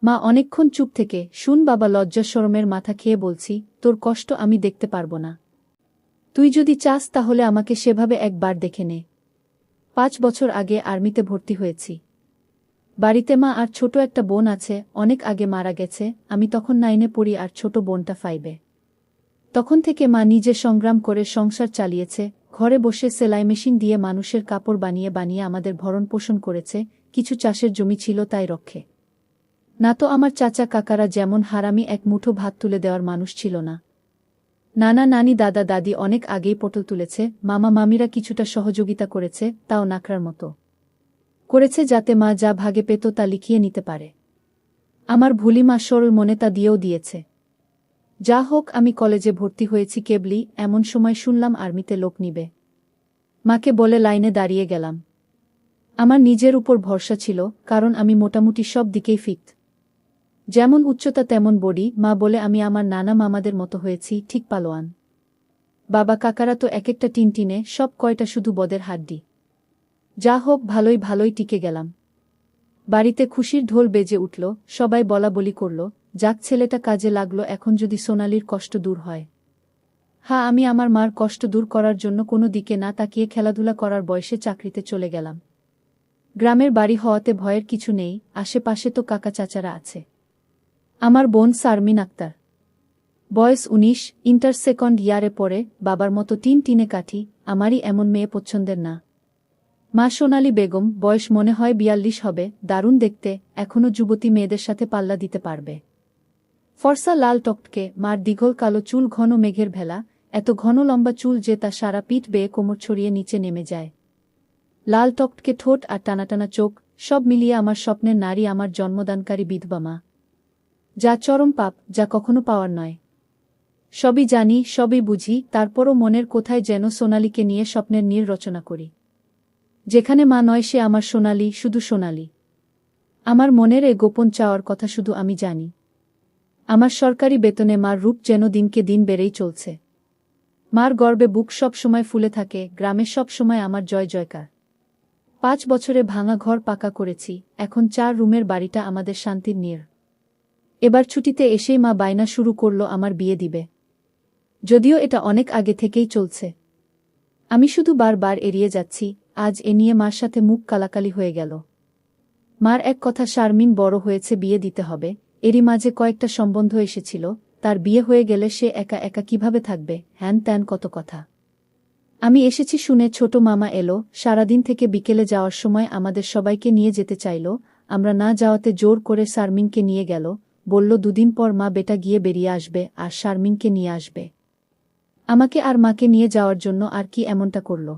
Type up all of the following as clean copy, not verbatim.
মা অনেকক্ষণ চুপ থেকে, শুন বাবা, লজ্জা শরমের মাথা খেয়ে বলছি, তোর কষ্ট আমি দেখতে পারব না। তুই যদি চাস তাহলে আমাকে সেভাবে একবার দেখে নে। 5 বছর আগে আর্মিতে ভর্তি হয়েছি। বাড়িতে মা আর ছোট একটা বোন আছে, অনেক আগে মারা গেছে, আমি তখন 9-এ পড়ি আর ছোট বোনটা 5-এ। তখন থেকে মা নিজে সংগ্রাম করে সংসার চালিয়েছে, ঘরে বসে সেলাই মেশিন দিয়ে মানুষের কাপড় বানিয়ে বানিয়ে আমাদের ভরণ পোষণ করেছে, কিছু চাষের জমি ছিল তাই রক্ষে। না তো আমার চাচা কাকারা যেমন হারামি এক মুঠো ভাত তুলে দেওয়ার মানুষ ছিল না। নানা নানি দাদা দাদি অনেক আগেই পটল তুলেছে, মামা মামিরা কিছুটা সহযোগিতা করেছে, তাও নাকড়ার মতো করেছে যাতে মা যা ভাগে পেত তা লিখিয়ে নিতে পারে। আমার ভুলি মা সরল মনে তা দিয়েও দিয়েছে। যা হোক, আমি কলেজে ভর্তি হয়েছি কেবলই, এমন সময় শুনলাম আর্মিতে লোক নিবে। মাকে বলে লাইনে দাঁড়িয়ে গেলাম। আমার নিজের উপর ভরসা ছিল, কারণ আমি মোটামুটি সব দিকেই ফিট। যেমন উচ্চতা তেমন বডি। মা বলে আমি আমার নানা মামাদের মতো হয়েছি, ঠিক পালোয়ান। বাবা কাকারা তো এক একটা টিনটিনে, সব কয়টা শুধু বদের হাড্ডি। যা হোক, ভালোই ভালোই টিকে গেলাম। বাড়িতে খুশির ঢোল বেজে উঠল, সবাই বলা বলি করল, যাক ছেলেটা কাজে লাগলো, এখন যদি সোনালির কষ্ট দূর হয়। হ্যাঁ, আমি আমার মার কষ্ট দূর করার জন্য কোনো দিকে না তাকিয়ে খেলাধুলা করার বয়সে চাকরিতে চলে গেলাম। গ্রামের বাড়ি হওয়াতে ভয়ের কিছু নেই, আশেপাশে তো কাকা চাচারা আছে। আমার বোন শারমিন আক্তার, বয়স 19, ইন্টার সেকেন্ড ইয়ারে পড়ে, বাবার মতো টিনে কাঠি, আমারই এমন মেয়ে পছন্দের না। মা সোনালী বেগম, বয়স মনে হয় 42 হবে, দারুণ দেখতে, এখনও যুবতী মেয়েদের সাথে পাল্লা দিতে পারবে। ফর্সা লাল টকটকে, মার দীঘল কালো চুল ঘন মেঘের ভেলা, এত ঘন লম্বা চুল যে তা সারা পিঠ বেয়ে কোমর ছড়িয়ে নিচে নেমে যায়। লাল টকটকে ঠোঁট আর টানাটানা চোখ, সব মিলিয়ে আমার স্বপ্নের নারী, আমার জন্মদানকারী বিধবা মা। যা চরম পাপ, যা কখনো পাওয়ার নয়। সবই জানি, সবই বুঝি, তারপরও মনের কোথায় যেন সোনালীকে নিয়ে স্বপ্নের নীড় রচনা করি। যেখানে মা নয় সে আমার সোনালী, শুধু সোনালী। আমার মনের এ গোপন চাওয়ার কথা শুধু আমি জানি। আমার সরকারি বেতনে মার রূপ যেন দিনকে দিন বেড়েই চলছে। মার গর্বে বুক সব সময় ফুলে থাকে, গ্রামে সব সময় আমার জয় জয়কার। 5 বছরে ভাঙা ঘর পাকা করেছি, এখন 4 রুমের বাড়িটা আমাদের শান্তির নীড়। এবার ছুটিতে এসেই মা বায়না শুরু করল আমার বিয়ে দিবে। যদিও এটা অনেক আগে থেকেই চলছে, আমি শুধু বারবার এড়িয়ে যাচ্ছি। আজ এ নিয়ে মার সাথে মুখ কালাকালি হয়ে গেল। মার এক কথা, শারমিন বড় হয়েছে, বিয়ে দিতে হবে। এরই মাঝে কয়েকটা সম্বন্ধ এসেছিল, তার বিয়ে হয়ে গেলে সে একা একা কিভাবে থাকবে, হ্যান ত্যান কত কথা। আমি এসেছি শুনে ছোট মামা এলো, সারাদিন থেকে বিকেলে যাওয়ার সময় আমাদের সবাইকে নিয়ে যেতে চাইল। আমরা না যাওয়াতে জোর করে শারমিনকে নিয়ে গেল, বলল 2 দিন পর মা বেটা গিয়ে বেরিয়ে আসবে আর শারমিনকে নিয়ে আসবে। আমাকে আর মাকে নিয়ে যাওয়ার জন্য আর কি এমনটা করল।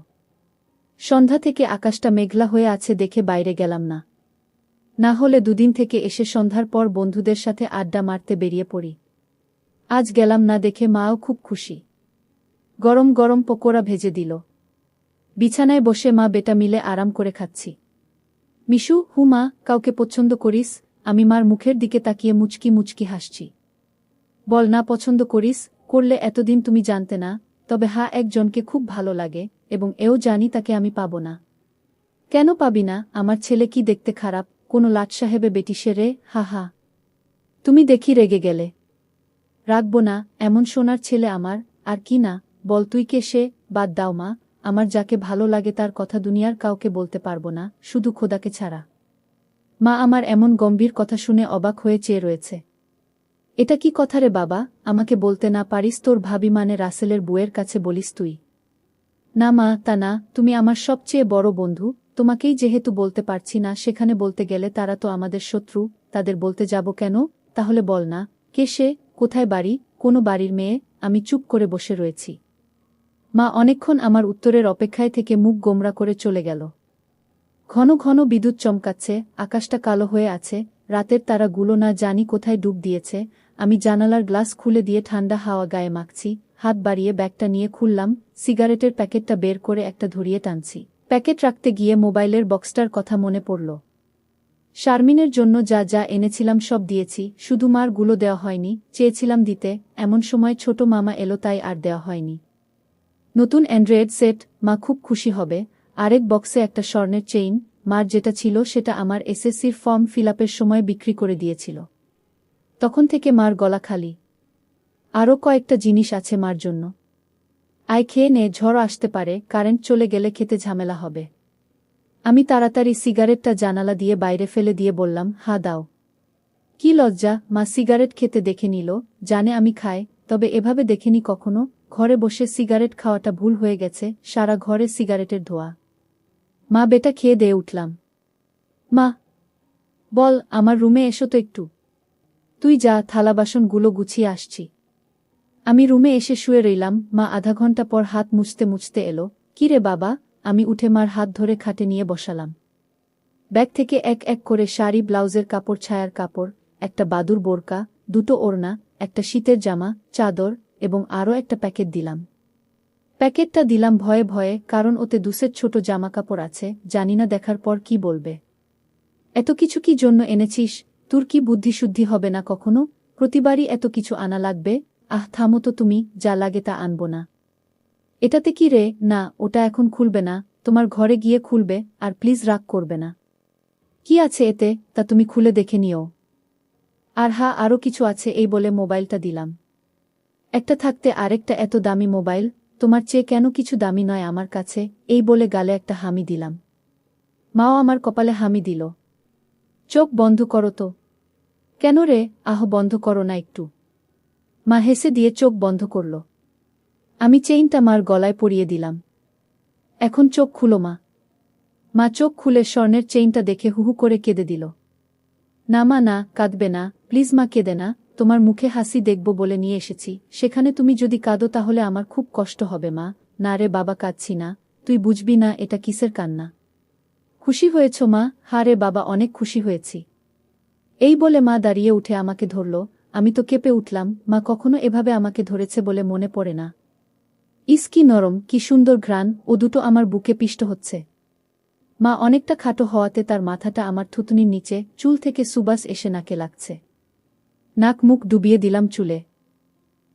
সন্ধ্যা থেকে আকাশটা মেঘলা হয়ে আছে দেখে বাইরে গেলাম না। না হলে 2 দিন থেকে এসে সন্ধ্যার পর বন্ধুদের সাথে আড্ডা মারতে বেরিয়ে পড়ি। আজ গেলাম না দেখে মাও খুব খুশি। গরম গরম পকোড়া ভেজে দিল। বিছানায় বসে মা বেটা মিলে আরাম করে খাচ্ছি। মিশু, হুমা, কাউকে পছন্দ করিস? আমি মার মুখের দিকে তাকিয়ে মুচকি মুচকি হাসছি। বল না পছন্দ করিস, করলে এতদিন তুমি জানতে না। তবে হ্যাঁ, একজনকে খুব ভালো লাগে, এবং এও জানি তাকে আমি পাব না। কেন পাবি না? আমার ছেলে কি দেখতে খারাপ, কোনো লাট সাহেবে বেটি সে রে? হা হা। তুমি দেখি রেগে গেলে। রাখব না, এমন সোনার ছেলে আমার। আর কি না, বল তুই কে সে? বাদ দাও মা, আমার যাকে ভালো লাগে তার কথা দুনিয়ার কাউকে বলতে পারব না, শুধু খোদাকে ছাড়া। মা আমার এমন গম্ভীর কথা শুনে অবাক হয়ে চেয়ে রয়েছে। এটা কি কথা রে বাবা, আমাকে বলতে না পারিস তোর ভাবি মানে রাসেলের বউয়ের কাছে বলিস তুই? না মা, তা না, তুমি আমার সবচেয়ে বড় বন্ধু, তোমাকেই যেহেতু বলতে পারছি না, সেখানে বলতে গেলে তারা তো আমাদের শত্রু, তাদের বলতে যাব কেন? তাহলে বল না, কে সে, কোথায় বাড়ি, কোনো বাড়ির মেয়ে? আমি চুপ করে বসে রয়েছি। মা অনেকক্ষণ আমার উত্তরের অপেক্ষায় থেকে মুখ গোমরা করে চলে গেল। ঘন ঘন বিদ্যুৎ চমকাচ্ছে, আকাশটা কালো হয়ে আছে, রাতের তারাগুলো না জানি কোথায় ডুব দিয়েছে। আমি জানালার গ্লাস খুলে দিয়ে ঠান্ডা হাওয়া গায়ে মাখছি, হাত বাড়িয়ে ব্যাগটা নিয়ে খুললাম, সিগারেটের প্যাকেটটা বের করে একটা ধরিয়ে টানছি। প্যাকেট রাখতে গিয়ে মোবাইলের বক্সটার কথা মনে পড়ল। শারমিনের জন্য যা যা এনেছিলাম সব দিয়েছি, শুধু মার গুলো দেওয়া হয়নি, চেয়েছিলাম দিতে, এমন সময় ছোট মামা এলো তাই আর দেওয়া হয়নি। নতুন অ্যান্ড্রয়েড সেট, মা খুব খুশি হবে। আরেক বক্সে একটা স্বর্ণের চেইন, মার যেটা ছিল সেটা আমার এসএসসির ফর্ম ফিলআপের সময় বিক্রি করে দিয়েছিল। তখন থেকে মার গলা খালি। আরও কয়েকটা জিনিস আছে মার জন্য। আয় খেয়ে নে, ঝড় আসতে পারে, কারেন্ট চলে গেলে খেতে ঝামেলা হবে। আমি তাড়াতাড়ি সিগারেটটা জানালা দিয়ে বাইরে ফেলে দিয়ে বললাম, হা দাও। কি লজ্জা! মা সিগারেট খেতে দেখে নিল, জানে আমি খাই, তবে এভাবে দেখেনি কখনো। ঘরে বসে সিগারেট খাওয়াটা ভুল হয়ে গেছে, সারা ঘরে সিগারেটের ধোঁয়া। মা বেটা খেয়ে দিয়ে উঠলাম। মা বল, আমার রুমে এসো তো একটু। তুই যা, থালা বাসনগুলো গুছিয়ে আসছি। আমি রুমে এসে শুয়ে রইলাম। মা আধা ঘন্টা পর হাত মুছতে মুছতে এলো। কি রে বাবা? আমি উঠে মার হাত ধরে খাটে নিয়ে বসালাম। ব্যাগ থেকে এক এক করে শাড়ি, ব্লাউজের কাপড়, ছায়ার কাপড়, একটা বাদুর বোরকা, দুটো ওড়না, একটা শীতের জামা, চাদর এবং আরও একটা প্যাকেট দিলাম। প্যাকেটটা দিলাম ভয়ে ভয়ে, কারণ ওতে 2 সেট ছোট জামা কাপড় আছে, জানি না দেখার পর কি বলবে। এত কিছু কি জন্য এনেছিস? তোর কি বুদ্ধিশুদ্ধি হবে না কখনো? প্রতিবারই এত কিছু আনা লাগবে? আহ থামো তো তুমি, যা লাগে তা আনবো না। এটাতে কি রে? না, ওটা এখন খুলবে না, তোমার ঘরে গিয়ে খুলবে, আর প্লিজ রাগ করবে না। কি আছে এতে, তা তুমি খুলে দেখে নিও। আর হ্যাঁ, আরও কিছু আছে, এই বলে মোবাইলটা দিলাম। একটা থাকতে আরেকটা এত দামি মোবাইল, তোমার চেয়ে কেন কিছু দামি নয় আমার কাছে, এই বলে গালে একটা হামি দিলাম। মাও আমার কপালে হামি দিল। চোখ বন্ধ করো তো। কেন রে? আহ বন্ধ করো না একটু। মা হেসে দিয়ে চোখ বন্ধ করল। আমি চেইনটা মার গলায় পরিয়ে দিলাম। এখন চোখ খুলো মা। মা চোখ খুলে স্বর্ণের চেইনটা দেখে হুহু করে কেঁদে দিল। না মা না, কাঁদবে না, প্লিজ মা, কেঁদে না, তোমার মুখে হাসি দেখব বলে নিয়ে এসেছি, সেখানে তুমি যদি কাঁদো তাহলে আমার খুব কষ্ট হবে মা। না রে বাবা, কাঁদছি না, তুই বুঝবি না এটা কিসের কান্না। খুশি হয়েছ মা? হ্যাঁ রে বাবা, অনেক খুশি হয়েছি। এই বলে মা দাঁড়িয়ে উঠে আমাকে ধরল। আমি তো কেঁপে উঠলাম। মা কখনো এভাবে আমাকে ধরেছে বলে মনে পড়ে না। ইস কি নরম, কি সুন্দর ঘ্রাণ, ও দুটো আমার বুকে পিষ্ট হচ্ছে। মা অনেকটা খাটো হওয়াতে তার মাথাটা আমার থুতনির নিচে, চুল থেকে সুবাস এসে নাকে লাগছে। নাক মুখ ডুবিয়ে দিলাম চুলে।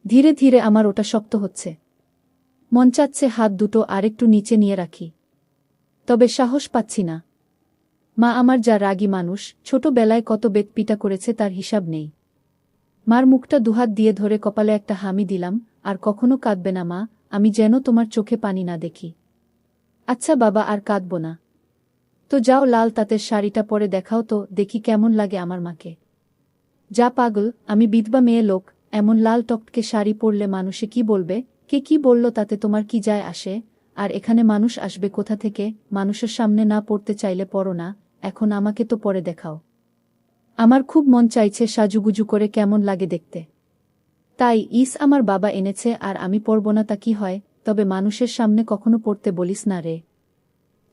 ধীরে ধীরে আমার ওটা শক্ত হচ্ছে। মন চাচ্ছে হাত দুটো আরেকটু নিচে নিয়ে রাখি, তবে সাহস পাচ্ছি না। মা আমার যা রাগী মানুষ, ছোটবেলায় কত বেতপিটা করেছে তার হিসাব নেই। মার মুখটা দুহাত দিয়ে ধরে কপালে একটা হামি দিলাম। আর কখনো কাঁদবে না মা, আমি যেন তোমার চোখে পানি না দেখি। আচ্ছা বাবা, আর কাঁদব না। তো যাও, লাল তাঁতের শাড়িটা পরে দেখাও তো, দেখি কেমন লাগে আমার মাকে। যা পাগল, আমি বিধবা মেয়ে লোক, এমন লাল টকটকে শাড়ি পরলে মানুষে কি বলবে? কে কি বলল তাতে তোমার কি যায় আসে? আর এখানে মানুষ আসবে কোথা থেকে? মানুষের সামনে না পড়তে চাইলে পড়ো না, এখন আমাকে তো পরে দেখাও। আমার খুব মন চাইছে সাজুগুজু করে কেমন লাগে দেখতে। তাই আমার বাবা এনেছে, আর আমি পরব না তা কি হয়? তবে মানুষের সামনে কখনো পড়তে বলিস না রে।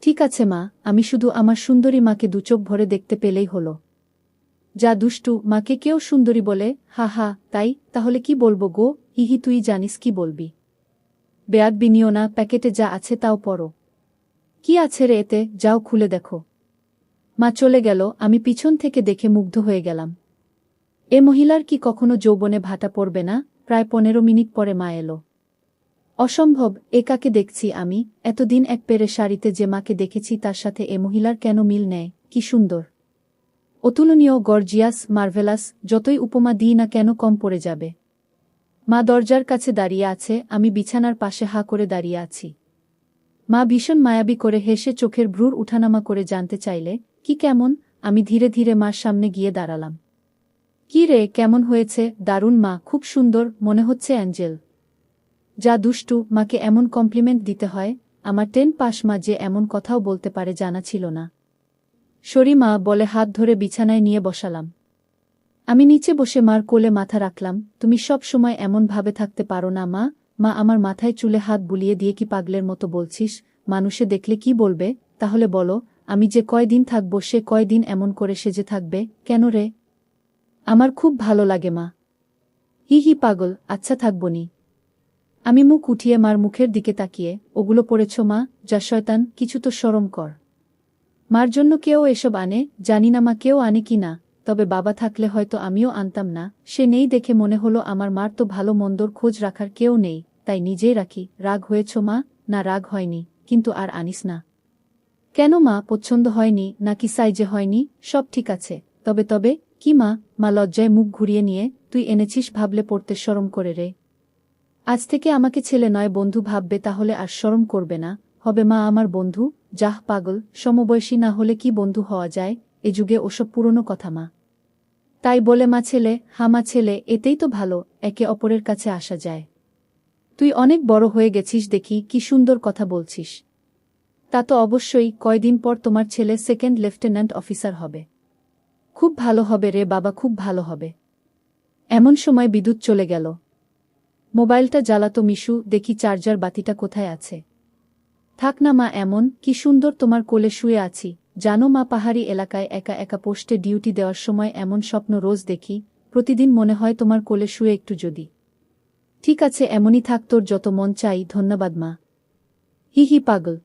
ঠিক আছে মা, আমি শুধু আমার সুন্দরী মাকে দুচোখ ভরে দেখতে পেলেই হলো। যা দুষ্টু, মাকে কেউ সুন্দরী বলে? হা হা, তাই? তাহলে কি বলবো গো? হিহি, তুই জানিস কি বলবি। বেয়াদবি নিও না, প্যাকেটে যা আছে তাও পড়ো। কি আছে রে এতে? যাও খুলে দেখো। মা চলে গেল। আমি পিছন থেকে দেখে মুগ্ধ হয়ে গেলাম। এ মহিলার কি কখনো যৌবনে ভাটা পড়বে না? প্রায় 15 মিনিট পরে মা এলো। অসম্ভব, এ কাকে দেখছি আমি? এতদিন এক পেরে শাড়িতে যে মাকে দেখেছি তার সাথে এ মহিলার কেন মিল নেয়? কি সুন্দর, অতুলনীয়, গর্জিয়াস, মার্ভেলাস, যতই উপমা দিই না কেন কম পড়ে যাবে। মা দরজার কাছে দাঁড়িয়ে আছে, আমি বিছানার পাশে হা করে দাঁড়িয়ে আছি। মা ভীষণ মায়াবী করে হেসে চোখের ভ্রুর উঠানামা করে জানতে চাইলে, কি কেমন? আমি ধীরে ধীরে মার সামনে গিয়ে দাঁড়ালাম। কি রে, কেমন হয়েছে? দারুণ মা, খুব সুন্দর, মনে হচ্ছে অ্যাঞ্জেল। যা দুষ্টু, মাকে এমন কমপ্লিমেন্ট দিতে হয়? আমার 10 পাস মা যে এমন কথাও বলতে পারে জানা ছিল না। সরি মা বলে হাত ধরে বিছানায় নিয়ে বসালাম। আমি নিচে বসে মার কোলে মাথা রাখলাম। তুমি সব সময় এমন ভাবে থাকতে পারো না মা? মা আমার মাথায় চুলে হাত বুলিয়ে দিয়ে, কি পাগলের মতো বলছিস? মানুষে দেখলে কি বলবে? তাহলে বলো, আমি যে কয়দিন থাকবো সে কয়দিন এমন করে সেজে থাকবে কেন রে? আমার খুব ভালো লাগে মা। হি পাগল, আচ্ছা থাকবনি। আমি মুখ উঠিয়ে মার মুখের দিকে তাকিয়ে, ওগুলো পড়েছ মা? যা শয়তান, কিছু তো শরম কর। মার জন্য কেউ এসব আনে? জানি না মা কেউ আনে কি না, তবে বাবা থাকলে হয়তো আমিও আনতাম না। সে নেই দেখে মনে হলো আমার মার তো ভালো মন্দর খোঁজ রাখার কেউ নেই, তাই নিজেই রাখি। রাগ হয়েছ মা? না রাগ হয়নি, কিন্তু আর আনিস না। কেন মা, পছন্দ হয়নি নাকি সাইজে হয়নি? সব ঠিক আছে। তবে কি মা? মা লজ্জায় মুখ ঘুরিয়ে নিয়ে, তুই এনেছিস ভাবলে পড়তে শরম করে রে। আজ থেকে আমাকে ছেলে নয় বন্ধু ভাববে, তাহলে আর শরম করবে না। হবে মা আমার বন্ধু? যাহ পাগল, সমবয়সী না হলে কি বন্ধু হওয়া যায়? এ যুগে ওসব পুরনো কথা মা। তাই বলে মা ছেলে, মা ছেলে, এতেই তো ভালো, একে অপরের কাছে আসা যায়। তুই অনেক বড় হয়ে গেছিস দেখি, কি সুন্দর কথা বলছিস। তা তো অবশ্যই, কয়দিন পর তোমার ছেলে সেকেন্ড লেফটেন্যান্ট অফিসার হবে। খুব ভালো হবে রে বাবা, খুব ভালো হবে। এমন সময় বিদ্যুৎ চলে গেল। মোবাইলটা জ্বালাতো মিশু, দেখি চার্জার বাতিটা কোথায় আছে। থাক না মা এমন, কি সুন্দর তোমার কোলে শুয়ে আছি। জানো মা, পাহাড়ি এলাকায় একা একা পোস্টে ডিউটি দেওয়ার সময় এমন স্বপ্ন রোজ দেখি, প্রতিদিন মনে হয় তোমার কোলে শুয়ে একটু যদি। ঠিক আছে, এমনই থাক, তোর যত মন চাই। ধন্যবাদ মা। হি পাগল।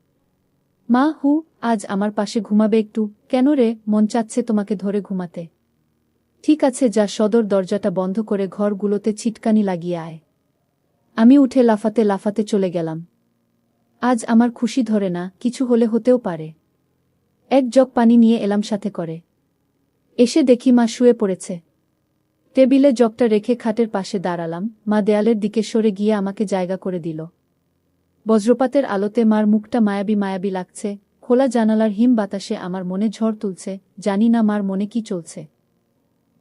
মা হু, আজ আমার পাশে ঘুমাবে একটু? কেন রে, মন চাচ্ছে তোমাকে ধরে ঘুমাতে। ঠিক আছে, যা সদর দরজাটা বন্ধ করে ঘরগুলোতে ছিটকানি লাগিয়ে আয়। আমি উঠে লাফাতে লাফাতে চলে গেলাম। আজ আমার খুশি ধরে না, কিছু হলে হতেও পারে। এক জগ পানি নিয়ে এলাম সাথে করে। এসে দেখি মা শুয়ে পড়েছে। টেবিলে জগটা রেখে খাটের পাশে দাঁড়ালাম। মা দেয়ালের দিকে সরে গিয়ে আমাকে জায়গা করে দিল। বজ্রপাতের আলোতে মার মুখটা মায়াবী মায়াবী লাগছে। খোলা জানালার হিম বাতাসে আমার মনে ঝড় তুলছে। জানি না মার মনে কি চলছে।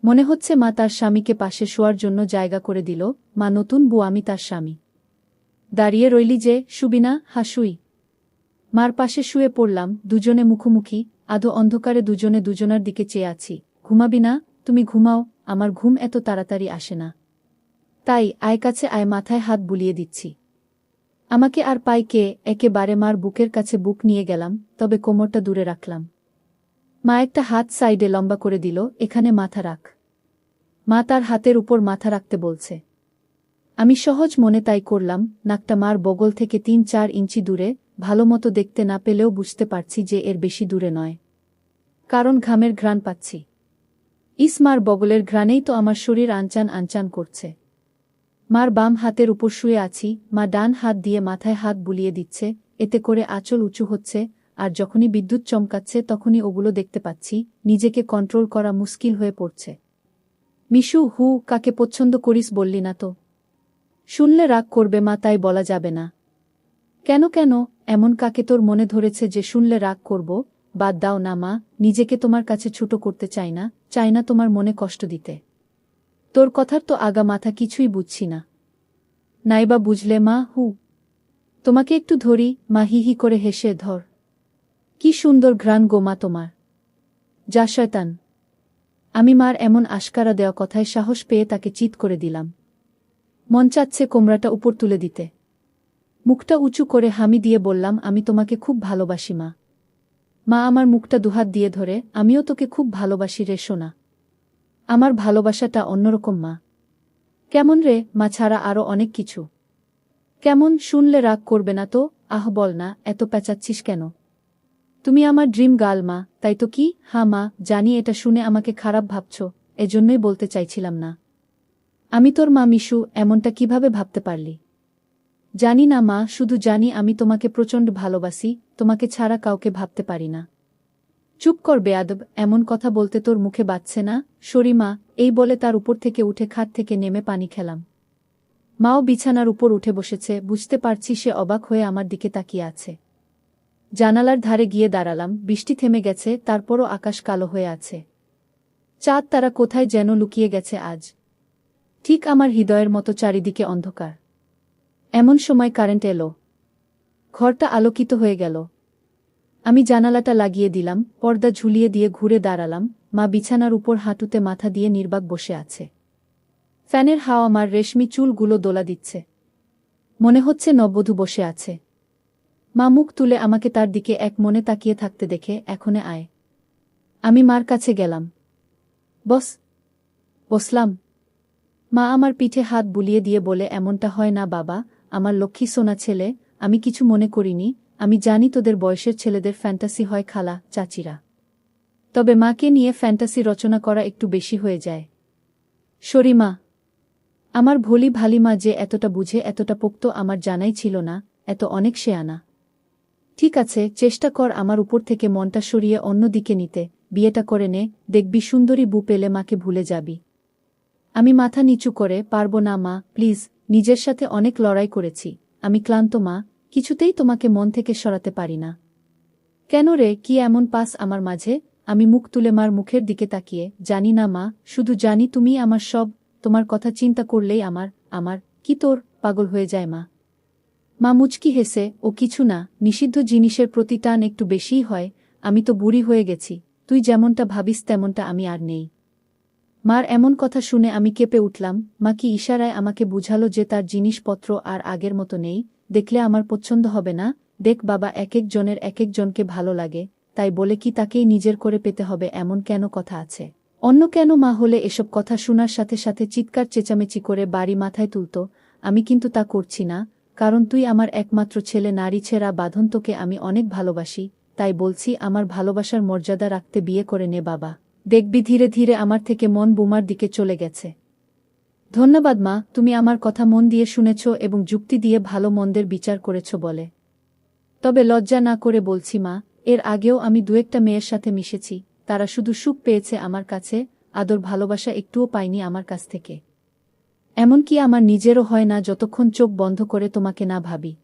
মনে হচ্ছে মা তার স্বামীকে পাশে শোয়ার জন্য জায়গা করে দিল। মা নতুন বউ, আমি তার স্বামী। দাঁড়িয়ে রইলি যে, শুবি না? হাসুই। মার পাশে শুয়ে পড়লাম, দুজনে মুখোমুখি। আধো অন্ধকারে দুজনে দুজনার দিকে চেয়ে আছি। ঘুমাবি না? তুমি ঘুমাও, আমার ঘুম এত তাড়াতাড়ি আসে না। তাই আয় কাছে আয়, মাথায় হাত বুলিয়ে দিচ্ছি। আমাকে আর পাই কে? একেবারে মার বুকের কাছে বুক নিয়ে গেলাম, তবে কোমরটা দূরে রাখলাম। মা একটা হাত সাইডে লম্বা করে দিল, এখানে মাথা রাখ। মা তার হাতের উপর মাথা রাখতে বলছে। আমি সহজ মনে তাই করলাম। নাকটা মার বগল থেকে ৩-৪ ইঞ্চি দূরে, ভালোমতো দেখতে না পেলেও বুঝতে পারছি যে এর বেশি দূরে নয়। কারণ ঘামের ঘ্রাণ পাচ্ছি। মার বগলের ঘ্রাণেই তো আমার শরীর আনচান আনচান করছে। মার বাম হাতের উপর শুয়ে আছি, মা ডান হাত দিয়ে মাথায় হাত বুলিয়ে দিচ্ছে, এতে করে আঁচল উঁচু হচ্ছে, আর যখনই বিদ্যুৎ চমকাচ্ছে তখনই ওগুলো দেখতে পাচ্ছি। নিজেকে কন্ট্রোল করা মুশকিল হয়ে পড়ছে। মিশু, হু, কাকে পছন্দ করিস বললি না তো? শুনলে রাগ করবে মা, তাই বলা যাবে না। কেন, এমন কাকে তোর মনে ধরেছে যে শুনলে রাগ করব? বাদ দাও না মা, নিজেকে তোমার কাছে ছোট করতে চাই না তোমার মনে কষ্ট দিতে। তোর কথার তো আগা মাথা কিছুই বুঝছি না। নাইবা বুঝলে মা, হু। তোমাকে একটু ধরি? মা হি করে হেসে, ধর। কি সুন্দর ঘ্রাণ গো মা তোমার। যা শয়তান। আমি মার এমন আশকারা দেওয়া কথায় সাহস পেয়ে তাকে চিৎ করে দিলাম। মন চাচ্ছে কোমরাটা উপর তুলে দিতে। মুখটা উঁচু করে হামি দিয়ে বললাম, আমি তোমাকে খুব ভালোবাসি মা। মা আমার মুখটা দুহাত দিয়ে ধরে, আমিও তোকে খুব ভালোবাসি রে সোনা। আমার ভালোবাসাটা অন্যরকম মা। কেমন রে? মা ছাড়া আরও অনেক কিছু। কেমন? শুনলে রাগ করবে না তো? আহ বল না, এত প্যাচাচ্ছিস কেন? তুমি আমার ড্রিম গার্ল মা, তাই তো? কি? হ্যাঁ মা, জানি এটা শুনে আমাকে খারাপ ভাবছ, এজন্যই বলতে চাইছিলাম না। আমি তোর মা মিশু, এমনটা কিভাবে ভাবতে পারলি? জানি না মা, শুধু জানি আমি তোমাকে প্রচণ্ড ভালোবাসি, তোমাকে ছাড়া কাউকে ভাবতে পারি না। চুপ কর বেয়াদব, এমন কথা বলতে তোর মুখে বাজছে না? সরি মা, এই বলে তার উপর থেকে উঠে খাট থেকে নেমে পানি খেলাম। মাও বিছানার উপর উঠে বসেছে, বুঝতে পারছি সে অবাক হয়ে আমার দিকে তাকিয়ে আছে। জানালার ধারে গিয়ে দাঁড়ালাম, বৃষ্টি থেমে গেছে, তারপরও আকাশ কালো হয়ে আছে। চাঁদ তারা কোথায় যেন লুকিয়ে গেছে আজ। ঠিক আমার হৃদয়ের মতো চারিদিকে অন্ধকার। এমন সময় কারেন্ট এলো। ঘরটা আলোকিত হয়ে গেল। আমি জানালাটা লাগিয়ে দিলাম, পর্দা ঝুলিয়ে দিয়ে ঘুরে দাঁড়ালাম। মা বিছানার উপর হাঁটুতে মাথা দিয়ে নির্বাক বসে আছে। ফ্যানের হাওয়া আমার রেশমি চুলগুলো দোলা দিচ্ছে। মনে হচ্ছে নববধূ বসে আছে। মা মুখ তুলে আমাকে তার দিকে এক মনে তাকিয়ে থাকতে দেখে, এখনে আয়। আমি মার কাছে গেলাম। বসলাম। মা আমার পিঠে হাত বুলিয়ে দিয়ে বলে, এমনটা হয় না বাবা, আমার লক্ষ্মী সোনা ছেলে, আমি কিছু মনে করিনি। আমি জানি তোদের বয়সের ছেলেদের ফ্যান্টাসি হয় খালা, চাচিরা। তবে মাকে নিয়ে ফ্যান্টাসি রচনা করা একটু বেশি হয়ে যায়। সরি মা। আমার ভোলি ভালি মা যে এতটা বুঝে, এতটা পোক্ত আমার জানাই ছিল না, এত অনেক শেয়ানা। ঠিক আছে, চেষ্টা কর আমার উপর থেকে মনটা সরিয়ে অন্য দিকে নিতে, বিয়েটা করে নে, দেখবি সুন্দরী বউ পেলে মাকে ভুলে যাবি। আমি মাথা নিচু করে, পারবো না মা, প্লিজ, নিজের সাথে অনেক লড়াই করেছি, আমি ক্লান্ত মা, কিছুতেই তোমাকে মন থেকে সরাতে পারি না। কেন রে, কি এমন পাস আমার মাঝে? আমি মুখ তুলে মার মুখের দিকে তাকিয়ে, জানি না মা, শুধু জানি তুমি আমার সব, তোমার কথা চিন্তা করলেই আমার কি তোর পাগল হয়ে যায় মা। মা মুচকি হেসে, ও কিছু না, নিষিদ্ধ জিনিসের প্রতি টান একটু বেশিই হয়, আমি তো বুড়ি হয়ে গেছি, তুই যেমনটা ভাবিস তেমনটা আমি আর নেই। মার এমন কথা শুনে আমি কেঁপে উঠলাম। মা কি ইশারায় আমাকে বুঝালো যে তার জিনিসপত্র আর আগের মতো নেই, দেখলে আমার পছন্দ হবে না? দেখ বাবা, এক এক জনের এক একজনকে ভালো লাগে, তাই বলে কি তাকেই নিজের করে পেতে হবে এমন কেন কথা আছে? অন্য কেন মা হলে এসব কথা শোনার সাথে সাথে চিৎকার চেঁচামেচি করে বাড়ি মাথায় তুলত। আমি কিন্তু তা করছি না, কারণ তুই আমার একমাত্র ছেলে, নারী ছেঁড়া বাঁধন, তোকে আমি অনেক ভালোবাসি, তাই বলছি আমার ভালোবাসার মর্যাদা রাখতে বিয়ে করে নে বাবা। দেখবি ধীরে ধীরে আমার থেকে মন বোমার দিকে চলে গেছে। ধন্যবাদ মা, তুমি আমার কথা মন দিয়ে শুনেছ এবং যুক্তি দিয়ে ভালো মন্দের বিচার করেছ বলে। তবে লজ্জা না করে বলছি মা, এর আগেও আমি দু-একটা মেয়ের সাথে মিশেছি, তারা শুধু সুখ পেয়েছে আমার কাছে, আদর ভালোবাসা একটুও পায়নি আমার কাছ থেকে। এমনকি আমার নিজেরও হয় না যতক্ষণ চোখ বন্ধ করে তোমাকে না ভাবি।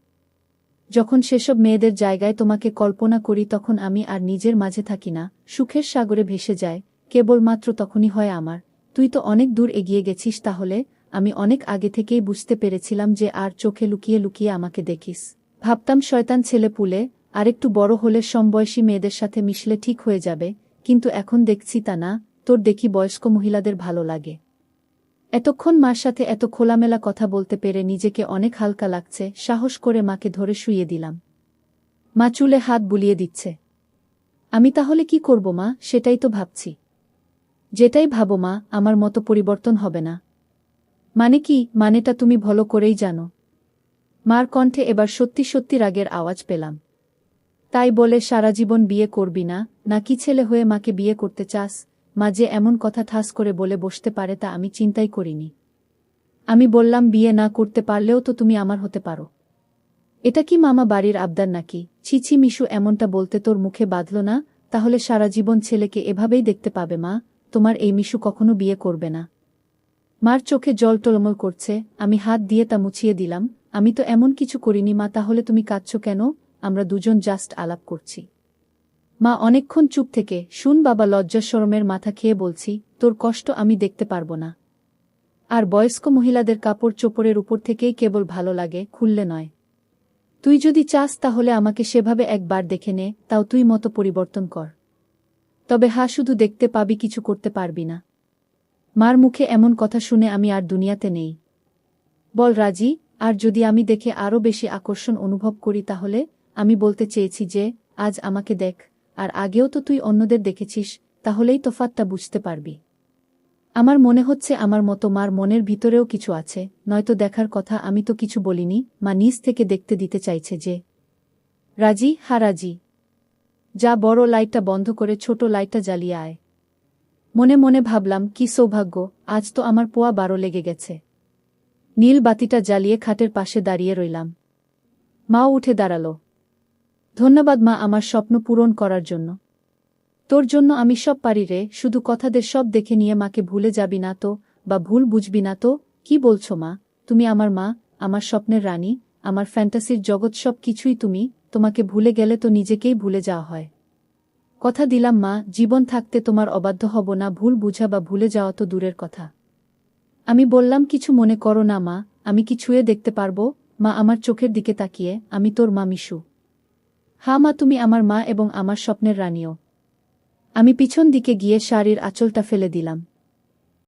যখন সেসব মেয়েদের জায়গায় তোমাকে কল্পনা করি তখন আমি আর নিজের মাঝে থাকি না, সুখের সাগরে ভেসে যায়, কেবলমাত্র তখনই হয় আমার। তুই তো অনেক দূর এগিয়ে গেছিস তাহলে, আমি অনেক আগে থেকেই বুঝতে পেরেছিলাম যে আর চোখে লুকিয়ে লুকিয়ে আমাকে দেখিস। ভাবতাম শয়তান ছেলে পুলে, আরেকটু বড় হলে সমবয়সী মেয়েদের সাথে মিশলে ঠিক হয়ে যাবে, কিন্তু এখন দেখছি তা না, তোর দেখি বয়স্ক মহিলাদের ভালো লাগে। এতক্ষণ মার সাথে এত খোলামেলা কথা বলতে পেরে নিজেকে অনেক হালকা লাগছে। সাহস করে মাকে ধরে শুইয়ে দিলাম। মা চুলে হাত বুলিয়ে দিচ্ছে। আমি তাহলে কি করব মা, সেটাই তো ভাবছি। যেটাই ভাবো মা, আমার মতো পরিবর্তন হবে না। মানে কি? মানেটা তুমি ভালো করেই জানো। মার কণ্ঠে এবার সত্যি সত্যি রাগের আওয়াজ পেলাম। তাই বলে সারা জীবন বিয়ে করবি না, নাকি ছেলে হয়ে মাকে বিয়ে করতে চাস? মা যে এমন কথা ঠাস করে বলে বসতে পারে তা আমি চিন্তাই করিনি। আমি বললাম, বিয়ে না করতে পারলেও তো তুমি আমার হতে পারো। এটা কি মামা বাড়ির আবদার নাকি? ছি ছি মিশু, এমনটা বলতে তোর মুখে বাঁধল না? তাহলে সারা জীবন ছেলেকে এভাবেই দেখতে পাবে মা, তোমার এই মিশু কখনো বিয়ে করবে না। মার চোখে জল টলমল করছে, আমি হাত দিয়ে তা মুছিয়ে দিলাম। আমি তো এমন কিছু করিনি মা, তাহলে তুমি কাঁদছো কেন? আমরা দুজন জাস্ট আলাপ করছি। মা অনেকক্ষণ চুপ থেকে, শুন বাবা, লজ্জা শরমের মাথা খেয়ে বলছি, তোর কষ্ট আমি দেখতে পারবো না। আর বয়স্ক মহিলাদের কাপড় চোপড়ের উপর থেকেই কেবল ভালো লাগে, খুললে নয়। তুই যদি চাস তাহলে আমাকে সেভাবে একবার দেখে নে, তাও তুই মতো পরিবর্তন কর। তবে শুধু দেখতে পাবি, কিছু করতে পারবি না। মার মুখে এমন কথা শুনে আমি আর দুনিয়াতে নেই। বল রাজি? আর যদি আমি দেখে আরও বেশি আকর্ষণ অনুভব করি তাহলে? আমি বলতে চেয়েছি যে, আজ আমাকে দেখ, আর আগেও তো তুই অন্যদের দেখেছিস, তাহলেই তফাৎটা বুঝতে পারবি। আমার মনে হচ্ছে আমার মতো মার মনের ভিতরেও কিছু আছে, নয়তো দেখার কথা। আমি তো কিছু বলিনি, মা নিজ থেকে দেখতে দিতে চাইছে যে। রাজি? রাজি। যা, বড় লাইটটা বন্ধ করে ছোট লাইটটা জ্বালিয়ে আয়। মনে মনে ভাবলাম, কি সৌভাগ্য, আজ তো আমার পোয়া 12 লেগে গেছে। নীল বাতিটা জ্বালিয়ে খাটের পাশে দাঁড়িয়ে রইলাম। মাও উঠে দাঁড়াল। ধন্যবাদ মা, আমার স্বপ্ন পূরণ করার জন্য। তোর জন্য আমি সব পারি রে, শুধু কথাদের সব দেখে নিয়ে মাকে ভুলে যাবি না তো, বা ভুল বুঝবি না তো? কি বলছো মা, তুমি আমার মা, আমার স্বপ্নের রানী, আমার ফ্যান্টাসির জগৎ, সব কিছুই তুমি। তোমাকে ভুলে গেলে তো নিজেকেই ভুলে যাওয়া হয়। কথা দিলাম মা, জীবন থাকতে তোমার অবাধ্য হব না। ভুল বুঝা বা ভুলে যাওয়া তো দূরের কথা। আমি বললাম, কিছু মনে করো না মা, আমি কি ছুঁয়ে দেখতে পারবো? মা আমার চোখের দিকে তাকিয়ে, আমি তোর মা মিশু। মা, তুমি আমার মা এবং আমার স্বপ্নের রানীও। আমি পিছন দিকে গিয়ে শাড়ির আঁচলটা ফেলে দিলাম।